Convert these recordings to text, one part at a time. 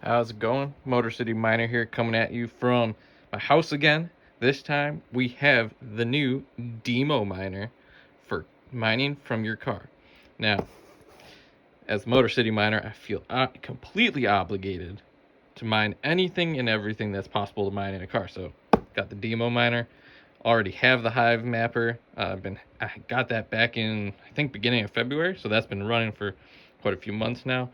How's it going? MotorCity Miner here, coming at you from my house again. This time we have the new DIMO miner for mining from your car. Now, as MotorCity Miner, I feel completely obligated to mine anything and everything that's possible to mine in a car. So, got the DIMO miner. Already have the Hivemapper. I got that back in, I think, beginning of February. So that's been running for quite a few months now.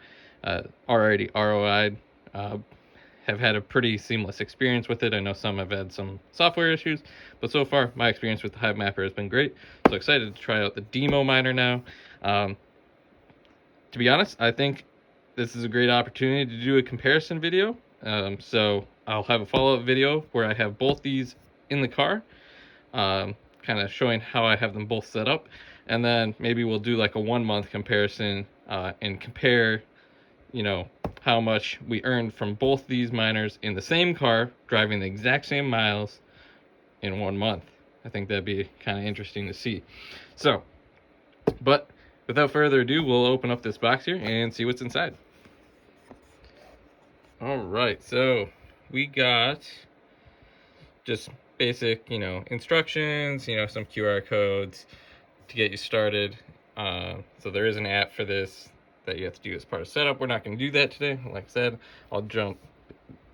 Already ROI'd. Have had a pretty seamless experience with it. I know some have had some software issues, but so far my experience with the Hivemapper has been great. So excited to try out the DIMO miner now. To be honest, I think this is a great opportunity to do a comparison video. So I'll have a follow-up video where I have both these in the car, kind of showing how I have them both set up, and then maybe we'll do like a 1 month comparison and compare, how much we earned from both these miners in the same car, driving the exact same miles in 1 month. I think that'd be kind of interesting to see. So, but without further ado, we'll open up this box here and see what's inside. All right, so we got just basic, instructions, some QR codes to get you started. So there is an app for this that you have to do as part of setup. We're not going to do that today. Like I said, I'll jump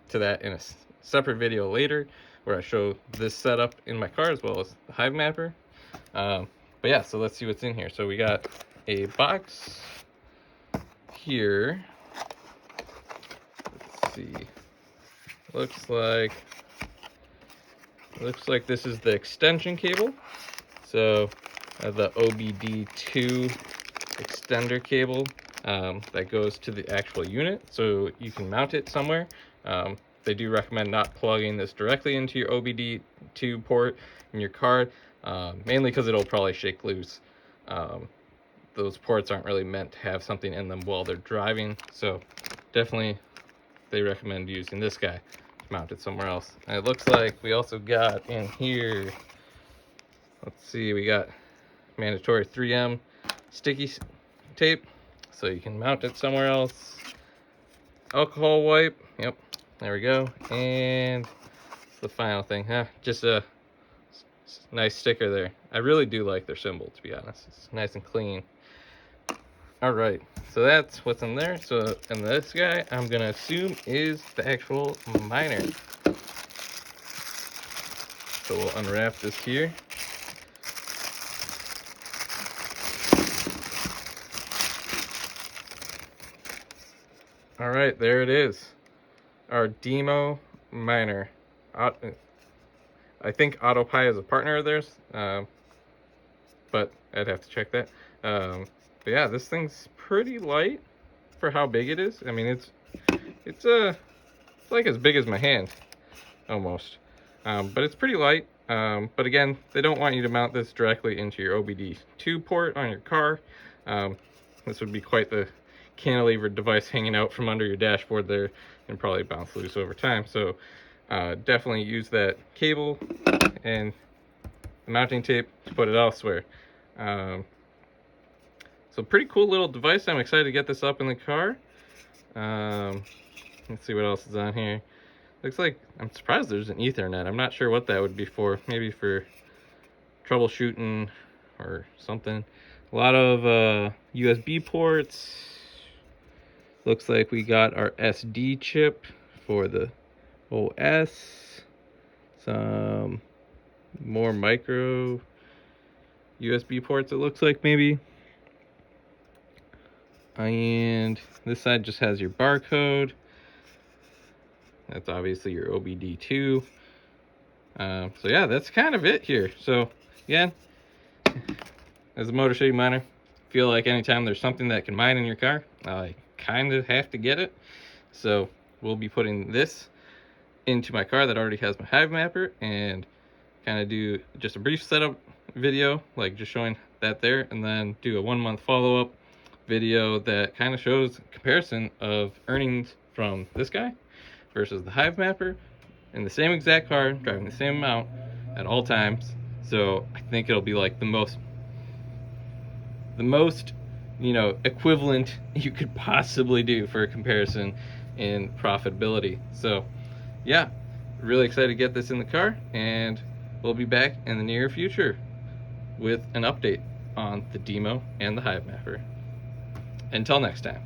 to that in a separate video later where I show this setup in my car as well as the Hivemapper. But yeah, so let's see what's in here. So we got a box here. Let's see. Looks like this is the extension cable. So the OBD2 extender cable that goes to the actual unit, so you can mount it somewhere. They do recommend not plugging this directly into your OBD2 port in your car, mainly because it'll probably shake loose. Those ports aren't really meant to have something in them while they're driving, so definitely they recommend using this guy to mount it somewhere else. And it looks like we also got in here, let's see, we got mandatory 3M sticky tape, so you can mount it somewhere else. Alcohol wipe, yep, there we go. And the final thing, just a nice sticker there. I really do like their symbol, to be honest. It's nice and clean. All right, so that's what's in there. So, and this guy, I'm gonna assume is the actual miner. So we'll unwrap this here. All right, there it is, our DIMO miner. I think AutoPie is a partner of theirs, but I'd have to check that. But yeah, this thing's pretty light for how big it is. I mean, it's like as big as my hand, almost. But it's pretty light. But again, they don't want you to mount this directly into your OBD2 port on your car. This would be quite the cantilever device hanging out from under your dashboard there and probably bounce loose over time. So definitely use that cable and the mounting tape to put it elsewhere. So pretty cool little device. I'm excited to get this up in the car. Let's see what else is on here. Looks like, I'm surprised there's an Ethernet. I'm not sure what that would be for. Maybe for troubleshooting or something. A lot of USB ports. Looks like we got our SD chip for the OS. Some more micro USB ports, it looks like, maybe. And this side just has your barcode. That's obviously your OBD2. So yeah, that's kind of it here. So again, as a MotorCity miner, feel like anytime there's something that can mine in your car, I kind of have to get it. So we'll be putting this into my car that already has my Hivemapper and kind of do just a brief setup video, like just showing that there, and then do a 1 month follow-up video that kind of shows a comparison of earnings from this guy versus the Hivemapper in the same exact car, driving the same amount at all times. So I think it'll be like the most equivalent you could possibly do for a comparison in profitability. So yeah, really excited to get this in the car, and we'll be back in the near future with an update on the DIMO and the Hivemapper. Until next time.